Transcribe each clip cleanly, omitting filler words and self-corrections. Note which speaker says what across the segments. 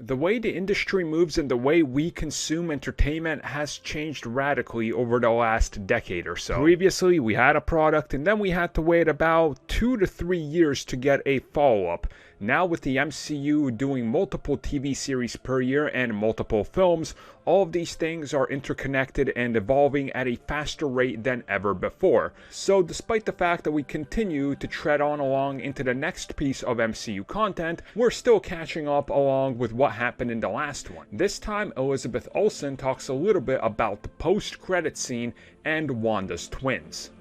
Speaker 1: The way the industry moves and the way we consume entertainment has changed radically over the last decade or so. Previously, we had a product and then we had to wait about 2 to 3 years to get a follow-up. Now with the MCU doing multiple TV series per year and multiple films, all of these things are interconnected and evolving at a faster rate than ever before. So despite the fact that we continue to tread on along into the next piece of MCU content, we're still catching up along with what happened in the last one. This time, Elizabeth Olsen talks a little bit about the post-credit scene and Wanda's twins.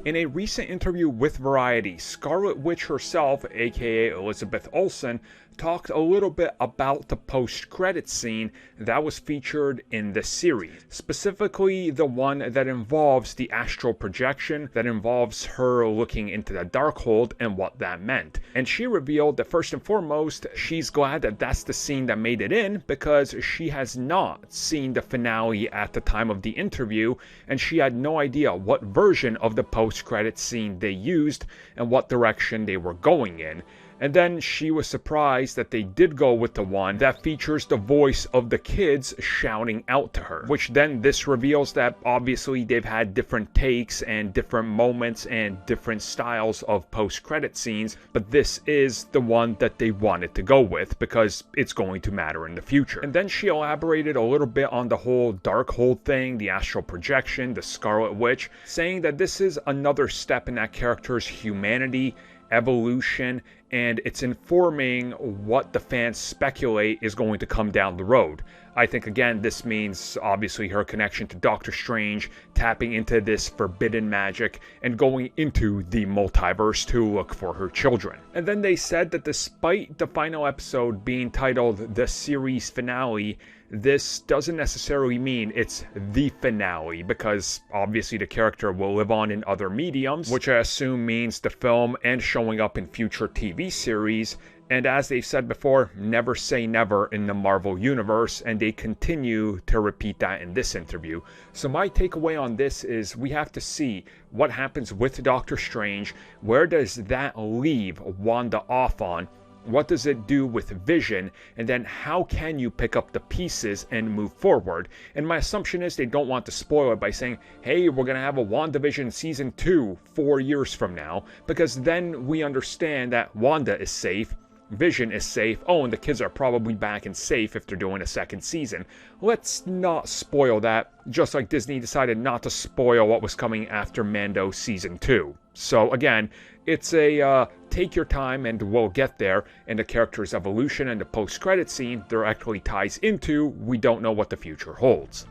Speaker 1: In a recent interview with Variety, Scarlet Witch herself, aka Elizabeth Olsen, talked a little bit about the post-credit scene that was featured in the series. Specifically, the one that involves the astral projection, that involves her looking into the Darkhold and what that meant. And she revealed that first and foremost, she's glad that that's the scene that made it in because she has not seen the finale at the time of the interview, and she had no idea what version of the post-credit scene they used and what direction they were going in. And then she was surprised that they did go with the one that features the voice of the kids shouting out to her. Which then this reveals that obviously they've had different takes and different moments and different styles of post-credit scenes. But this is the one that they wanted to go with because it's going to matter in the future. And then she elaborated a little bit on the whole Darkhold thing, the astral projection, the Scarlet Witch, saying that this is another step in that character's humanity, evolution, and it's informing what the fans speculate is going to come down the road. I think again this means obviously her connection to Doctor Strange, tapping into this forbidden magic and going into the multiverse to look for her children. And then they said that despite the final episode being titled the series finale, this doesn't necessarily mean it's the finale, because obviously the character will live on in other mediums, which I assume means the film and showing up in future TV series. And as they've said before, never say never in the Marvel Universe, and they continue to repeat that in this interview. So my takeaway on this is we have to see what happens with Doctor Strange. Where does that leave Wanda off on? What does it do with Vision? And then how can you pick up the pieces and move forward? And my assumption is they don't want to spoil it by saying, hey, we're going to have a WandaVision Season 2 4 years from now, because then we understand that Wanda is safe, Vision is safe, oh, and the kids are probably back and safe if they're doing a second season. Let's not spoil that, just like Disney decided not to spoil what was coming after Mando Season 2. So again, it's a take your time and we'll get there, and the character's evolution and the post-credit scene directly ties into we don't know what the future holds.